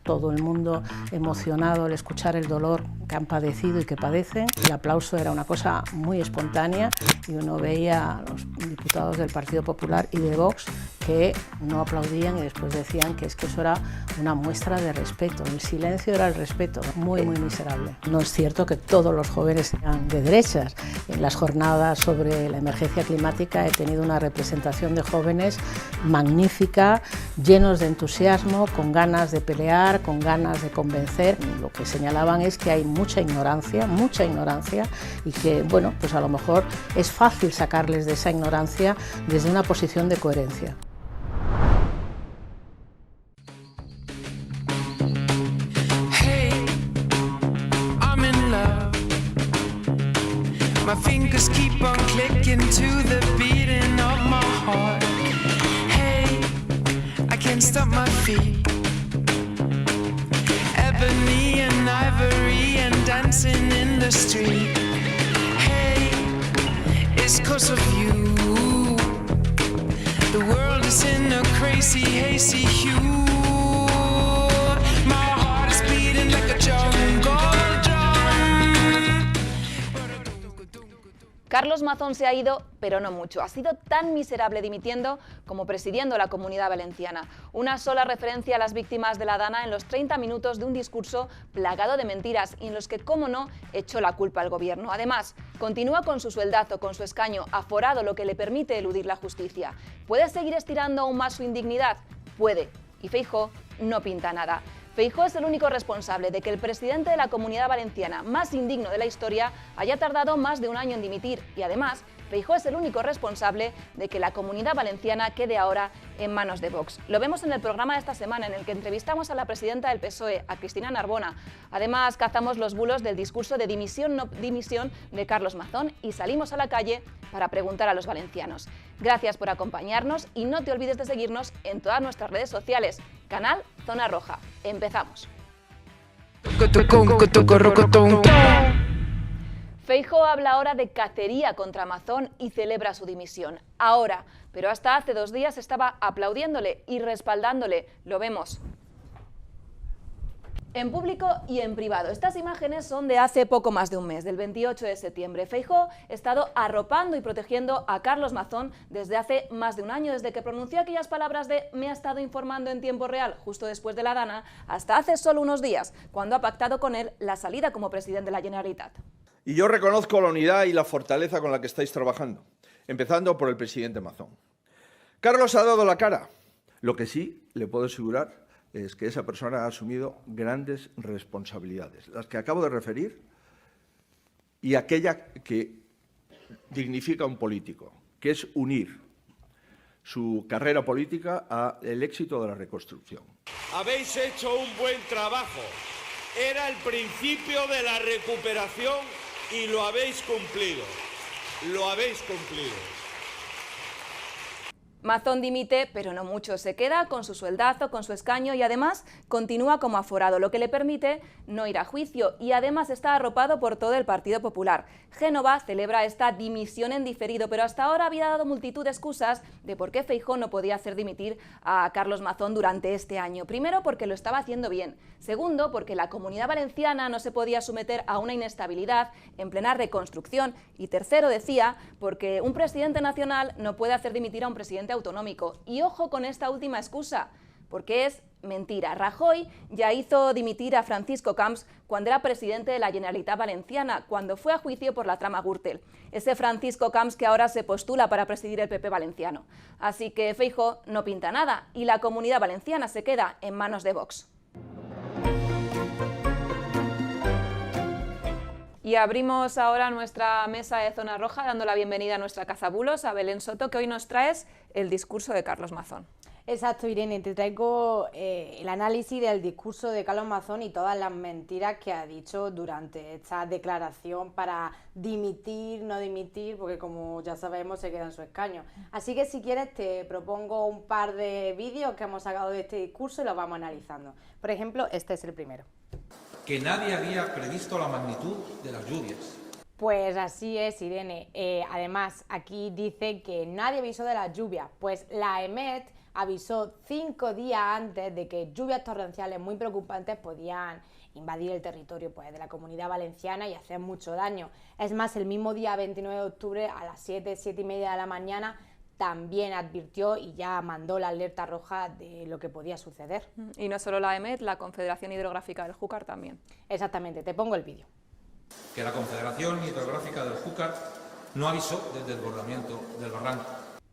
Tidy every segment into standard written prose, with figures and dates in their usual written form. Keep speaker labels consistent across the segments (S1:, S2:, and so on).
S1: todo el mundo emocionado al escuchar el dolor que han padecido y que padecen. El aplauso era una cosa muy espontánea y uno veía a los diputados del Partido Popular y de Vox que no aplaudían y después decían que es que eso era una muestra de respeto. El silencio era el respeto, muy miserable. No es cierto que todos los jóvenes sean de derechas. En las jornadas sobre la emergencia climática he tenido una representación de jóvenes magnífica, llenos de entusiasmo, con ganas de pelear, con ganas de convencer. Lo que señalaban es que hay mucha ignorancia y que, bueno, pues a lo mejor es fácil sacarles de esa ignorancia desde una posición de coherencia.
S2: My fingers keep on clicking to the beating of my heart. Hey, I can't stop my feet. Ebony and ivory and dancing in the street. Hey, it's 'cause of you. The world is in a crazy, hazy hue. My heart is beating like a jungle drum.
S3: Carlos Mazón se ha ido, pero no mucho. Ha sido tan miserable dimitiendo como presidiendo la Comunidad Valenciana. Una sola referencia a las víctimas de la Dana en los 30 minutos de un discurso plagado de mentiras y en los que, cómo no, echó la culpa al gobierno. Además, continúa con su sueldazo, con su escaño, aforado, lo que le permite eludir la justicia. ¿Puede seguir estirando aún más su indignidad? Puede. Y Feijóo no pinta nada. Feijóo es el único responsable de que el presidente de la Comunidad Valenciana más indigno de la historia haya tardado más de un año en dimitir y además Feijóo es el único responsable de que la Comunidad Valenciana quede ahora en manos de Vox. Lo vemos en el programa de esta semana en el que entrevistamos a la presidenta del PSOE, a Cristina Narbona. Además cazamos los bulos del discurso de dimisión no dimisión de Carlos Mazón y salimos a la calle para preguntar a los valencianos. Gracias por acompañarnos y no te olvides de seguirnos en todas nuestras redes sociales. Canal Zona Roja. Empezamos. Feijóo habla ahora de cacería contra Mazón y celebra su dimisión. Ahora, pero hasta hace 2 días estaba aplaudiéndole y respaldándole. Lo vemos. En público y en privado. Estas imágenes son de hace poco más de un mes, del 28 de septiembre. Feijóo ha estado arropando y protegiendo a Carlos Mazón desde hace más de un año, desde que pronunció aquellas palabras de "me ha estado informando en tiempo real" justo después de la Dana, hasta hace solo unos días, cuando ha pactado con él la salida como presidente de la Generalitat.
S4: Y yo reconozco la unidad y la fortaleza con la que estáis trabajando, empezando por el presidente Mazón. Carlos ha dado la cara. Lo que sí le puedo asegurar es que esa persona ha asumido grandes responsabilidades, las que acabo de referir y aquella que dignifica a un político, que es unir su carrera política al éxito de la reconstrucción.
S5: Habéis hecho un buen trabajo. Era el principio de la recuperación y lo habéis cumplido. Lo habéis cumplido.
S3: Mazón dimite, pero no mucho. Se queda con su sueldazo, con su escaño y además continúa como aforado, lo que le permite no ir a juicio y además está arropado por todo el Partido Popular. Génova celebra esta dimisión en diferido, pero hasta ahora había dado multitud de excusas de por qué Feijóo no podía hacer dimitir a Carlos Mazón durante este año. Primero, porque lo estaba haciendo bien. Segundo, porque la Comunidad Valenciana no se podía someter a una inestabilidad en plena reconstrucción. Y tercero, decía, porque un presidente nacional no puede hacer dimitir a un presidente autonómico. Y ojo con esta última excusa, porque es mentira. Rajoy ya hizo dimitir a Francisco Camps cuando era presidente de la Generalitat Valenciana, cuando fue a juicio por la trama Gürtel. Ese Francisco Camps que ahora se postula para presidir el PP valenciano. Así que Feijóo no pinta nada y la Comunidad Valenciana se queda en manos de Vox. Y abrimos ahora nuestra mesa de Zona Roja dando la bienvenida a nuestra cazabulos, a Belén Soto, que hoy nos traes el discurso de Carlos Mazón.
S6: Exacto, Irene, te traigo el análisis del discurso de Carlos Mazón y todas las mentiras que ha dicho durante esta declaración para dimitir, no dimitir, porque como ya sabemos se queda en su escaño. Así que si quieres te propongo un par de vídeos que hemos sacado de este discurso y los vamos analizando. Por ejemplo, este es el primero.
S7: Que nadie había previsto la magnitud de las lluvias.
S6: Pues así es, Irene. Además, aquí dice que nadie avisó de las lluvias. Pues la EMET avisó 5 días antes de que lluvias torrenciales muy preocupantes podían invadir el territorio pues, de la Comunidad Valenciana y hacer mucho daño. Es más, el mismo día 29 de octubre a las 7:30 de la mañana también advirtió y ya mandó la alerta roja de lo que podía suceder.
S3: Y no solo la EMET, la Confederación Hidrográfica del Júcar también.
S6: Exactamente, te pongo el vídeo.
S7: Que la Confederación Hidrográfica del Júcar no avisó del desbordamiento del barranco.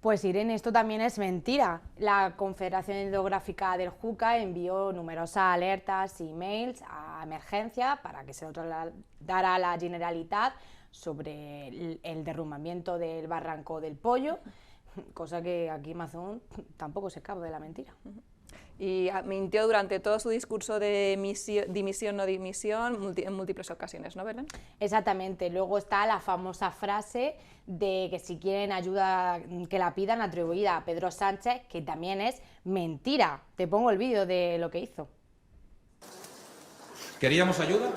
S6: Pues Irene, esto también es mentira. La Confederación Hidrográfica del Júcar envió numerosas alertas y emails a emergencia para que se lo trasladara a la Generalitat sobre el derrumbamiento del barranco del Pollo, cosa que aquí Mazón tampoco se escapa de la mentira.
S3: Y mintió durante todo su discurso de dimisión, no dimisión, en múltiples ocasiones, ¿no, Belén?
S6: Exactamente. Luego está la famosa frase de que si quieren ayuda que la pidan, atribuida a Pedro Sánchez, que también es mentira. Te pongo el vídeo de lo que hizo.
S7: ¿Queríamos ayuda?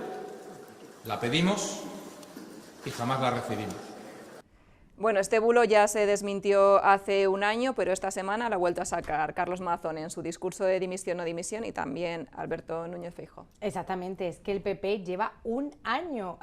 S7: La pedimos y jamás la recibimos.
S3: Bueno, este bulo ya se desmintió hace un año, pero esta semana lo ha vuelto a sacar Carlos Mazón en su discurso de dimisión no dimisión y también Alberto Núñez Feijóo.
S6: Exactamente, es que el PP lleva un año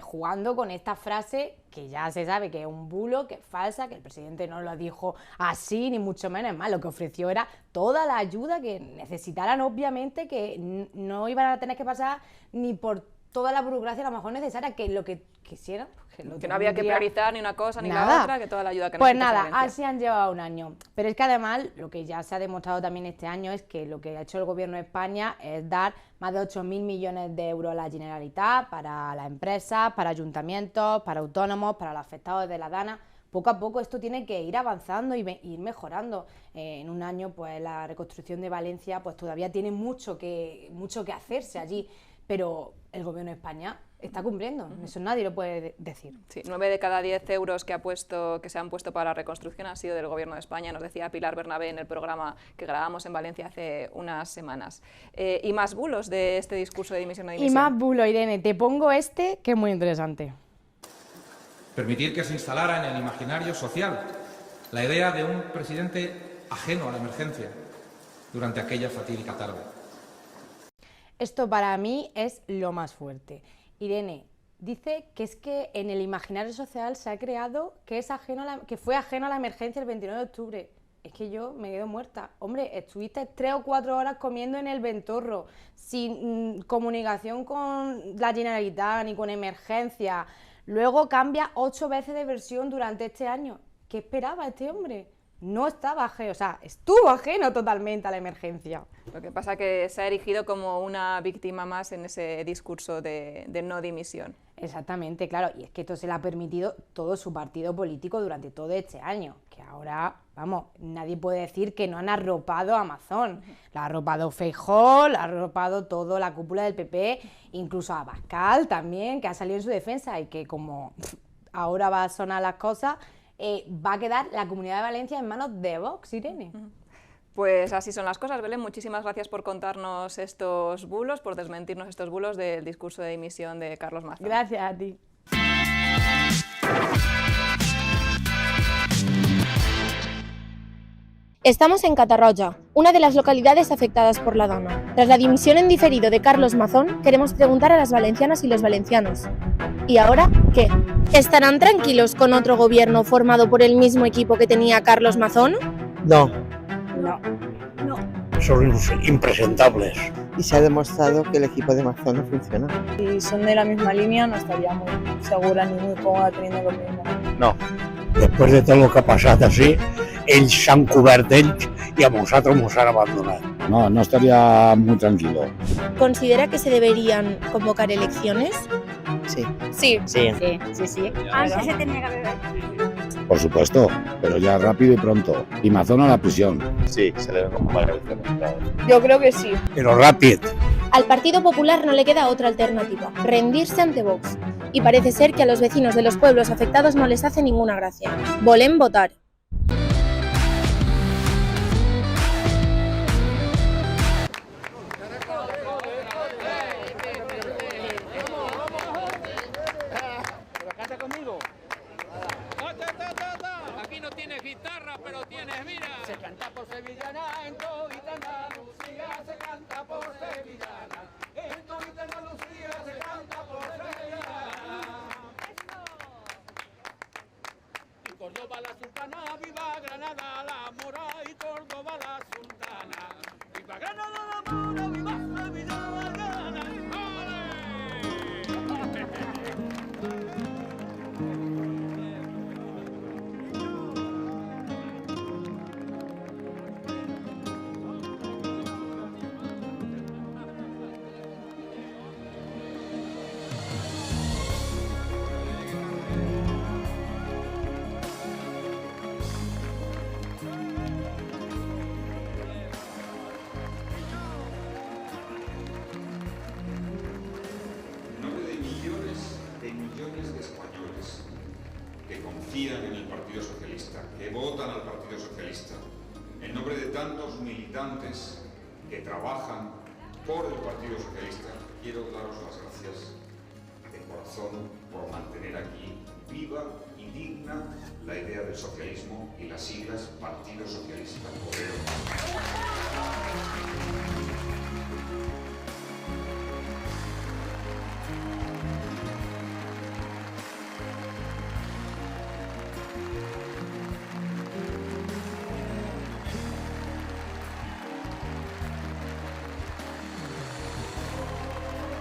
S6: jugando con esta frase que ya se sabe que es un bulo, que es falsa, que el presidente no lo dijo así, ni mucho menos. Es más, lo que ofreció era toda la ayuda que necesitaran, obviamente, que no iban a tener que pasar ni por toda la burocracia a lo mejor necesaria, que lo que quisieran.
S3: Que no había que priorizar ni una cosa ni
S6: nada.
S3: la otra, que toda la ayuda que
S6: pues
S3: necesita
S6: nada,
S3: Valencia.
S6: así han llevado un año. Pero es que además, lo que ya se ha demostrado también este año es que lo que ha hecho el gobierno de España es dar más de 8.000 millones de euros a la Generalitat para las empresas, para ayuntamientos, para autónomos, para los afectados de la Dana. Poco a poco esto tiene que ir avanzando y ir mejorando. En un año, pues la reconstrucción de Valencia pues todavía tiene mucho que hacerse allí, pero el gobierno de España está cumpliendo, eso nadie lo puede decir.
S3: Sí, 9 de cada 10 euros que se han puesto para la reconstrucción han sido del Gobierno de España, nos decía Pilar Bernabé en el programa que grabamos en Valencia hace unas semanas. Y más bulos de este discurso de dimisión o dimisión.
S6: Y más bulo, Irene, te pongo este que es muy interesante.
S7: Permitir que se instalara en el imaginario social la idea de un presidente ajeno a la emergencia durante aquella fatídica tarde.
S6: Esto para mí es lo más fuerte. Irene dice que es que en el imaginario social se ha creado que fue ajeno a la emergencia el 29 de octubre. Es que yo me quedo muerta. Hombre, estuviste 3 o 4 horas comiendo en el Ventorro, sin comunicación con la Generalitat ni con emergencia. Luego cambia 8 veces de versión durante este año. ¿Qué esperaba este hombre? No estaba ajeno, o sea, estuvo ajeno totalmente a la emergencia.
S3: Lo que pasa es que se ha erigido como una víctima más en ese discurso de no dimisión.
S6: Exactamente, claro, y es que esto se le ha permitido todo su partido político durante todo este año, que ahora, vamos, nadie puede decir que no han arropado a Mazón. La ha arropado Feijóo, la ha arropado toda la cúpula del PP, incluso a Abascal también, que ha salido en su defensa y que como ahora va a sonar las cosas, va a quedar la Comunidad de Valencia en manos de Vox, Irene.
S3: Pues así son las cosas, Belén. Muchísimas gracias por contarnos estos bulos, por desmentirnos estos bulos del discurso de dimisión de Carlos Mazón.
S6: Gracias a ti.
S8: Estamos en Catarroja, una de las localidades afectadas por la Dana. Tras la dimisión en diferido de Carlos Mazón, queremos preguntar a las valencianas y los valencianos. ¿Y ahora qué? ¿Estarán tranquilos con otro gobierno formado por el mismo equipo que tenía Carlos Mazón?
S9: No. Son impresentables.
S10: Y se ha demostrado que el equipo de Mazón no funciona.
S11: Si son de la misma línea, no estaría muy segura ni muy cómoda teniendo lo mismo.
S9: No. Després de tot el que ha passat així, ells s'han cobert ells i a nosaltres ens han abandonat.
S12: No estaría muy tranquilo.
S8: ¿Considera que se deberían convocar elecciones?
S10: Sí.
S8: Sí.
S11: Antes se tenía que haber.
S12: Por supuesto, pero ya rápido y pronto. Y Mazón a la prisión.
S13: Sí, se deben convocar elecciones, claro.
S11: Yo creo que sí.
S9: Però ràpid.
S8: Al Partido Popular no le queda otra alternativa, rendirse ante Vox. Y parece ser que a los vecinos de los pueblos afectados no les hace ninguna gracia. Volem votar.
S5: Aquí no tienes guitarra, pero tienes, mira. Se canta por sevillana.
S14: que confían en el Partido Socialista, que votan al Partido Socialista, en nombre de tantos militantes que trabajan por el Partido Socialista, quiero daros las gracias de corazón por mantener aquí viva y digna la idea del socialismo y las siglas Partido Socialista Obrero.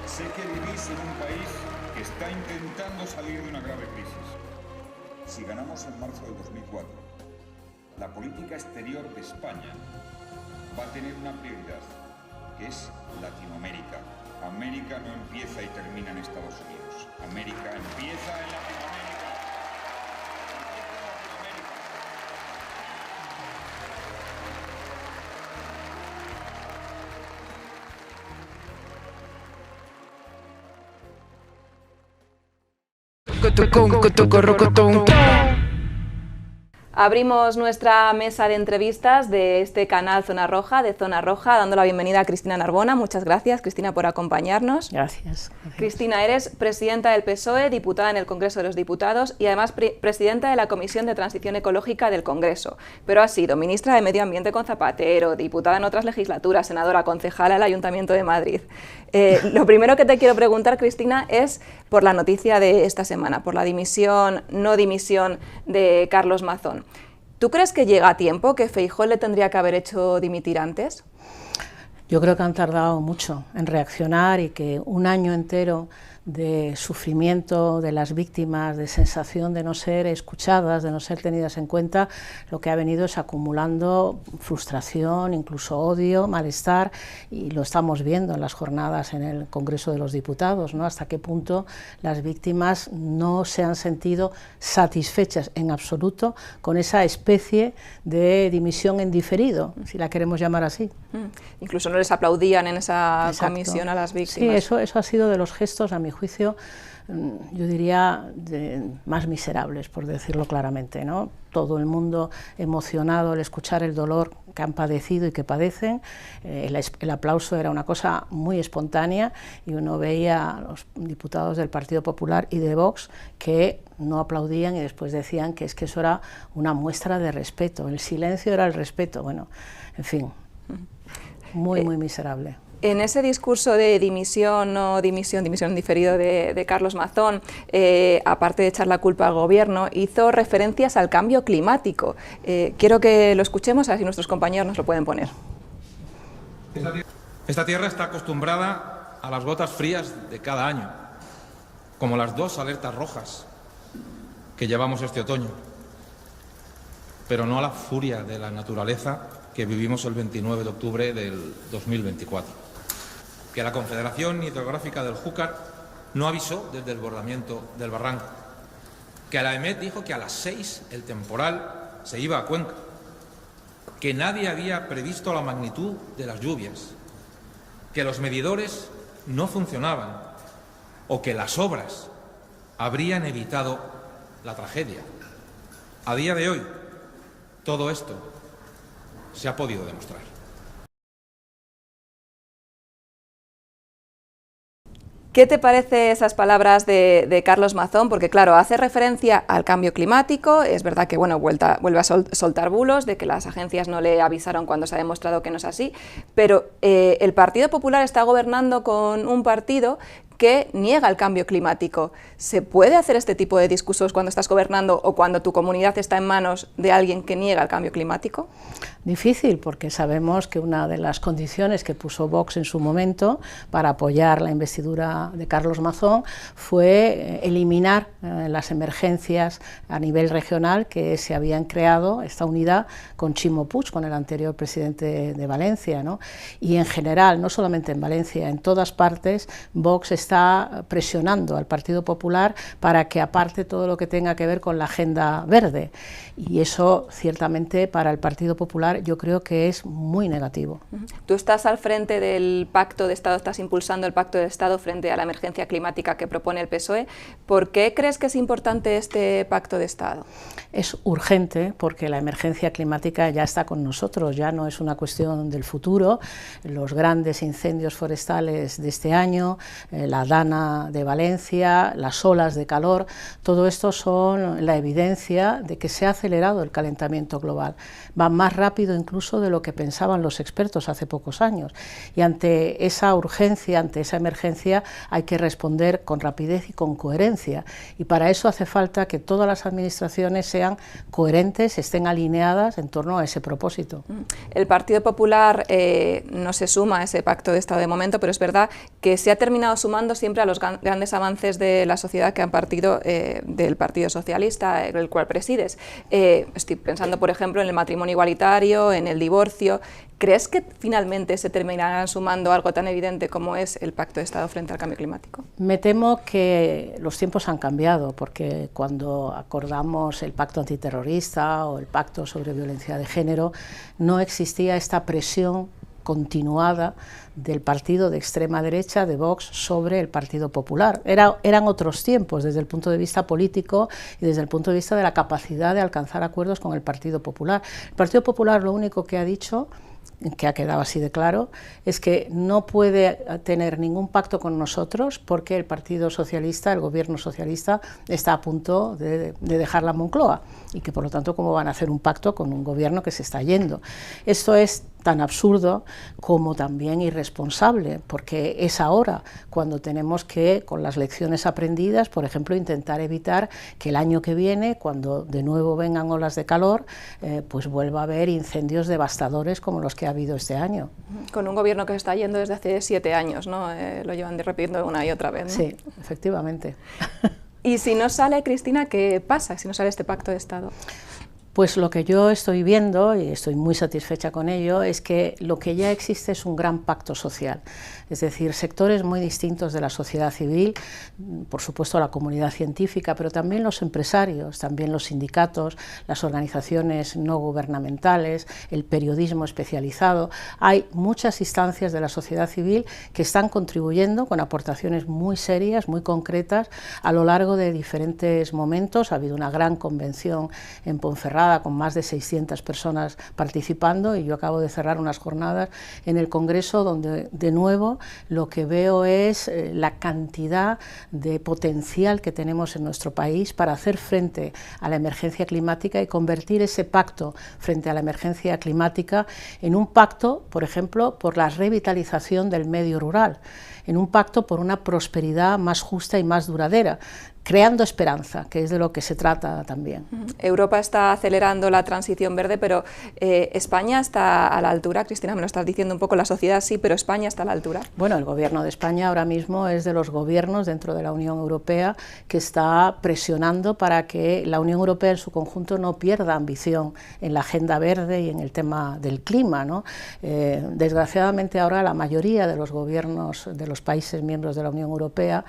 S14: Sé que vivís en un país que está intentando salir de una grave crisis. Si ganamos en marzo de 2004, la política exterior de España va a tener una prioridad, que es Latinoamérica. América no empieza y termina en Estados Unidos. América empieza en Latinoamérica.
S3: Abrimos nuestra mesa de entrevistas de este canal Zona Roja, de Zona Roja, dando la bienvenida a Cristina Narbona. Muchas gracias, Cristina, por acompañarnos.
S1: Gracias.
S3: Cristina, eres presidenta del PSOE, diputada en el Congreso de los Diputados y además presidenta de la Comisión de Transición Ecológica del Congreso. Pero has sido ministra de Medio Ambiente con Zapatero, diputada en otras legislaturas, senadora, concejala del Ayuntamiento de Madrid. Lo primero que te quiero preguntar, Cristina, es por la noticia de esta semana, por la dimisión, no dimisión de Carlos Mazón. ¿Tú crees que llega a tiempo, que Feijóo le tendría que haber hecho dimitir antes?
S1: Yo creo que han tardado mucho en reaccionar y que un año entero de sufrimiento de las víctimas, de sensación de no ser escuchadas, de no ser tenidas en cuenta, lo que ha venido es acumulando frustración, incluso odio, malestar, y lo estamos viendo en las jornadas en el Congreso de los Diputados, ¿no? Hasta qué punto las víctimas no se han sentido satisfechas en absoluto con esa especie de dimisión en diferido, si la queremos llamar así.
S3: Incluso no les aplaudían en esa comisión a las víctimas.
S1: Sí, eso ha sido de los gestos, a mi juicio, yo diría, más miserables, por decirlo claramente, ¿no? Todo el mundo emocionado al escuchar el dolor que han padecido y que padecen. El aplauso era una cosa muy espontánea y uno veía a los diputados del Partido Popular y de Vox que no aplaudían y después decían que es que eso era una muestra de respeto. El silencio era el respeto. Bueno, en fin, muy miserable.
S3: En ese discurso de dimisión en diferido de Carlos Mazón, aparte de echar la culpa al gobierno, hizo referencias al cambio climático. Quiero que lo escuchemos, a ver si nuestros compañeros nos lo pueden poner.
S7: Esta tierra está acostumbrada a las gotas frías de cada año, como las 2 alertas rojas que llevamos este otoño, pero no a la furia de la naturaleza que vivimos el 29 de octubre del 2024. Que la Confederación Hidrográfica del Júcar no avisó del desbordamiento del barranco, que la EMET dijo que a las 6 el temporal se iba a Cuenca, que nadie había previsto la magnitud de las lluvias, que los medidores no funcionaban o que las obras habrían evitado la tragedia. A día de hoy, todo esto se ha podido demostrar.
S3: ¿Qué te parece esas palabras de Carlos Mazón? Porque claro, hace referencia al cambio climático, es verdad que bueno, vuelve a soltar bulos de que las agencias no le avisaron cuando se ha demostrado que no es así, pero el Partido Popular está gobernando con un partido que niega el cambio climático. ¿Se puede hacer este tipo de discursos cuando estás gobernando o cuando tu comunidad está en manos de alguien que niega el cambio climático?
S1: Difícil, porque sabemos que una de las condiciones que puso Vox en su momento para apoyar la investidura de Carlos Mazón fue eliminar las emergencias a nivel regional que se habían creado, esta unidad con Ximo Puig, con el anterior presidente de Valencia, ¿no? Y en general, no solamente en Valencia, en todas partes, Vox está está presionando al Partido Popular para que aparte todo lo que tenga que ver con la agenda verde, y eso ciertamente para el Partido Popular yo creo que es muy negativo.
S3: Tú estás al frente del Pacto de Estado, estás impulsando el Pacto de Estado frente a la emergencia climática que propone el PSOE. ¿Por qué crees que es importante este Pacto de Estado?
S1: Es urgente porque la emergencia climática ya está con nosotros, ya no es una cuestión del futuro. Los grandes incendios forestales de este año, la Dana de Valencia, las olas de calor, todo esto son la evidencia de que se ha acelerado el calentamiento global. Va más rápido incluso de lo que pensaban los expertos hace pocos años. Y ante esa urgencia, ante esa emergencia, hay que responder con rapidez y con coherencia. Y para eso hace falta que todas las administraciones sean coherentes, estén alineadas en torno a ese propósito.
S3: El Partido Popular no se suma a ese Pacto de Estado de momento, pero es verdad que se ha terminado sumando siempre a los grandes avances de la sociedad que han partido del Partido Socialista, el cual presides. Estoy pensando, por ejemplo, en el matrimonio igualitario, en el divorcio. ¿Crees que finalmente se terminarán sumando algo tan evidente como es el Pacto de Estado frente al cambio climático?
S1: Me temo que los tiempos han cambiado, porque cuando acordamos el Pacto Antiterrorista o el Pacto sobre Violencia de Género, no existía esta presión continuada del partido de extrema derecha, de Vox, sobre el Partido Popular. Eran otros tiempos desde el punto de vista político y desde el punto de vista de la capacidad de alcanzar acuerdos con el Partido Popular. El Partido Popular lo único que ha dicho, que ha quedado así de claro, es que no puede tener ningún pacto con nosotros porque el Partido Socialista, el gobierno socialista, está a punto de dejar la Moncloa y que por lo tanto cómo van a hacer un pacto con un gobierno que se está yendo. Esto es tan absurdo como también irresponsable, porque es ahora cuando tenemos que, con las lecciones aprendidas, por ejemplo, intentar evitar que el año que viene, cuando de nuevo vengan olas de calor, pues vuelva a haber incendios devastadores como los que ha habido este año.
S3: Con un gobierno que se está yendo desde hace 7 años, ¿no? Lo llevan repitiendo una y otra vez, ¿no?
S1: Sí, efectivamente.
S3: Y si no sale, Cristina, ¿qué pasa si no sale este Pacto de Estado?
S1: Pues lo que yo estoy viendo, y estoy muy satisfecha con ello, es que lo que ya existe es un gran pacto social. Es decir, sectores muy distintos de la sociedad civil, por supuesto la comunidad científica, pero también los empresarios, también los sindicatos, las organizaciones no gubernamentales, el periodismo especializado. Hay muchas instancias de la sociedad civil que están contribuyendo con aportaciones muy serias, muy concretas, a lo largo de diferentes momentos. Ha habido una gran convención en Ponferrada con más de 600 personas participando, y yo acabo de cerrar unas jornadas en el Congreso donde de nuevo lo que veo es la cantidad de potencial que tenemos en nuestro país para hacer frente a la emergencia climática y convertir ese pacto frente a la emergencia climática en un pacto, por ejemplo, por la revitalización del medio rural, en un pacto por una prosperidad más justa y más duradera, creando esperanza, que es de lo que se trata también.
S3: Europa está acelerando la transición verde, pero ¿España está a la altura? Cristina, me lo estás diciendo un poco, la sociedad sí, pero ¿España está a la altura?
S1: Bueno, el gobierno de España ahora mismo es de los gobiernos dentro de la Unión Europea que está presionando para que la Unión Europea en su conjunto no pierda ambición en la agenda verde y en el tema del clima, ¿no? Desgraciadamente ahora la mayoría de los gobiernos de los países miembros de la Unión Europea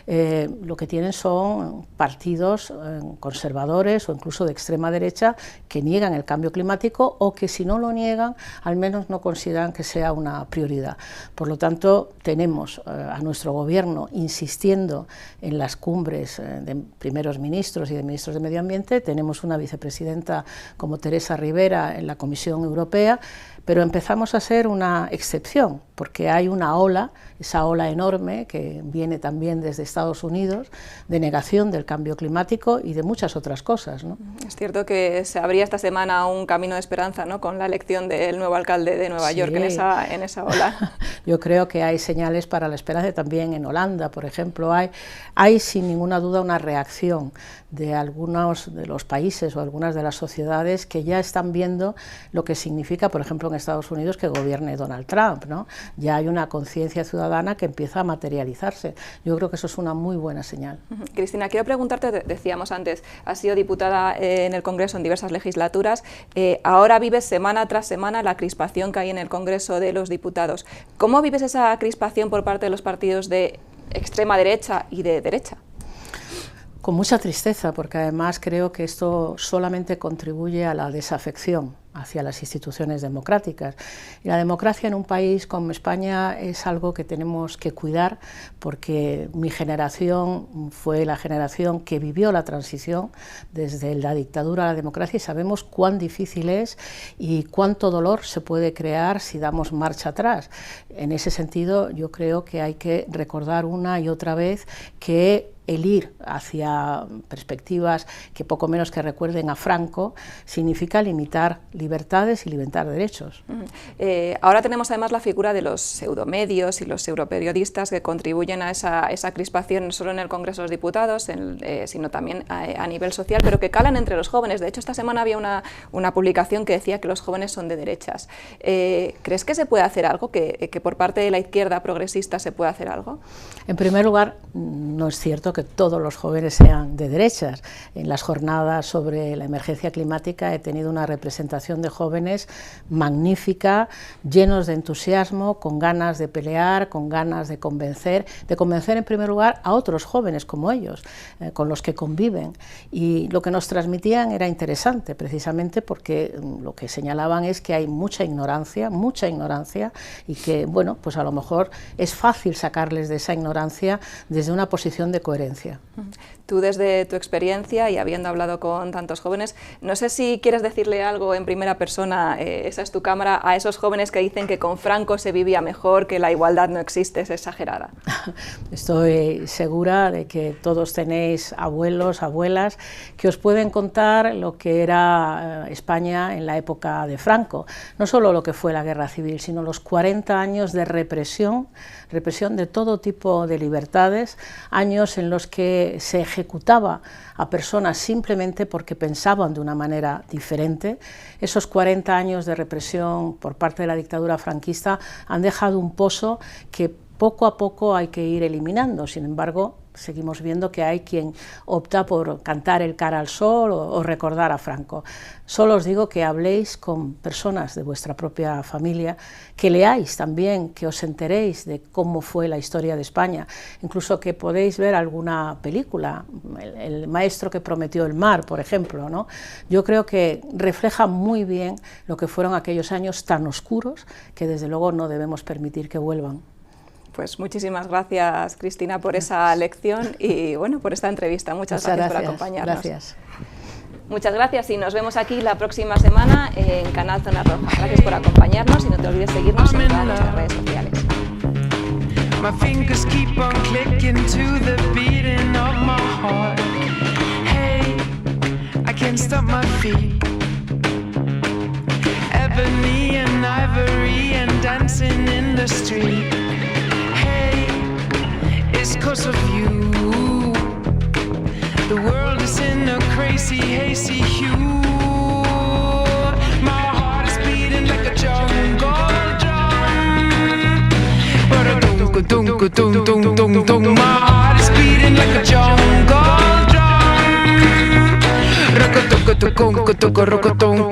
S1: lo que tienen son partidos conservadores o incluso de extrema derecha que niegan el cambio climático, o que si no lo niegan al menos no consideran que sea una prioridad. Por lo tanto, tenemos a nuestro gobierno insistiendo en las cumbres de primeros ministros y de ministros de Medio Ambiente. Tenemos una vicepresidenta como Teresa Ribera en la Comisión Europea, pero empezamos a ser una excepción, porque hay una ola, esa ola enorme que viene también desde Estados Unidos, de negación del cambio climático y de muchas otras cosas, ¿no?
S3: Es cierto que se abría esta semana un camino de esperanza, ¿no?, con la elección del nuevo alcalde de Nueva York en esa ola.
S1: Yo creo que hay señales para la esperanza también en Holanda, por ejemplo. Hay sin ninguna duda una reacción de algunos de los países o algunas de las sociedades que ya están viendo lo que significa, por ejemplo, en Estados Unidos que gobierne Donald Trump, ¿no? Ya hay una conciencia ciudadana que empieza a materializarse. Yo creo que eso es una muy buena señal.
S3: Cristina, quiero preguntarte, decíamos antes, has sido diputada en el Congreso en diversas legislaturas, ahora vives semana tras semana la crispación que hay en el Congreso de los Diputados. ¿Cómo vives esa crispación por parte de los partidos de extrema derecha y de derecha.
S1: Con mucha tristeza, porque además creo que esto solamente contribuye a la desafección hacia las instituciones democráticas. Y la democracia en un país como España es algo que tenemos que cuidar, porque mi generación fue la generación que vivió la transición desde la dictadura a la democracia y sabemos cuán difícil es y cuánto dolor se puede crear si damos marcha atrás. En ese sentido, yo creo que hay que recordar una y otra vez que el ir hacia perspectivas que poco menos que recuerden a Franco significa limitar libertades y limitar derechos.
S3: Ahora tenemos además la figura de los pseudomedios y los pseudoperiodistas que contribuyen a esa crispación no solo en el Congreso de los Diputados, sino también a nivel social, pero que calan entre los jóvenes. De hecho, esta semana había una publicación que decía que los jóvenes son de derechas. ¿Crees que se puede hacer algo, que por parte de la izquierda progresista se puede hacer algo?
S1: En primer lugar, no es cierto que todos los jóvenes sean de derechas. En las jornadas sobre la emergencia climática he tenido una representación de jóvenes magnífica, llenos de entusiasmo, con ganas de pelear, con ganas de convencer en primer lugar a otros jóvenes como ellos, con los que conviven. Y lo que nos transmitían era interesante, precisamente porque lo que señalaban es que hay mucha ignorancia, y que, bueno, pues a lo mejor es fácil sacarles de esa ignorancia desde una posición de coherencia.
S3: Tú, desde tu experiencia y habiendo hablado con tantos jóvenes, no sé si quieres decirle algo en primera persona, esa es tu cámara, a esos jóvenes que dicen que con Franco se vivía mejor, que la igualdad no existe, es exagerada.
S1: Estoy segura de que todos tenéis abuelos, abuelas, que os pueden contar lo que era España en la época de Franco. No solo lo que fue la guerra civil, sino los 40 años de represión de todo tipo de libertades, años en los que se ejecutaba a personas simplemente porque pensaban de una manera diferente. Esos 40 años de represión por parte de la dictadura franquista han dejado un pozo que poco a poco hay que ir eliminando. Sin embargo, seguimos viendo que hay quien opta por cantar el cara al sol o recordar a Franco. Solo os digo que habléis con personas de vuestra propia familia, que leáis también, que os enteréis de cómo fue la historia de España, incluso que podéis ver alguna película, el maestro que prometió el mar, por ejemplo, ¿no? Yo creo que refleja muy bien lo que fueron aquellos años tan oscuros que desde luego no debemos permitir que vuelvan.
S3: Pues muchísimas gracias, Cristina, por esa lección y bueno, por esta entrevista. Muchas gracias por acompañarnos.
S1: Gracias.
S3: Muchas gracias y nos vemos aquí la próxima semana en Canal Zona Roja. Gracias por acompañarnos y no te olvides seguirnos en todas nuestras redes sociales.
S2: My fingers keep on clicking to the beating of my heart. Hey, I can't stop my feet. Ebony and ivory and dancing in the street. It's 'cause of you. The world is in a crazy, hazy hue. My heart is beating like a jungle drum. But my heart is beating like a jungle drum. Rock-a-toca-toca-rock-a-tonk.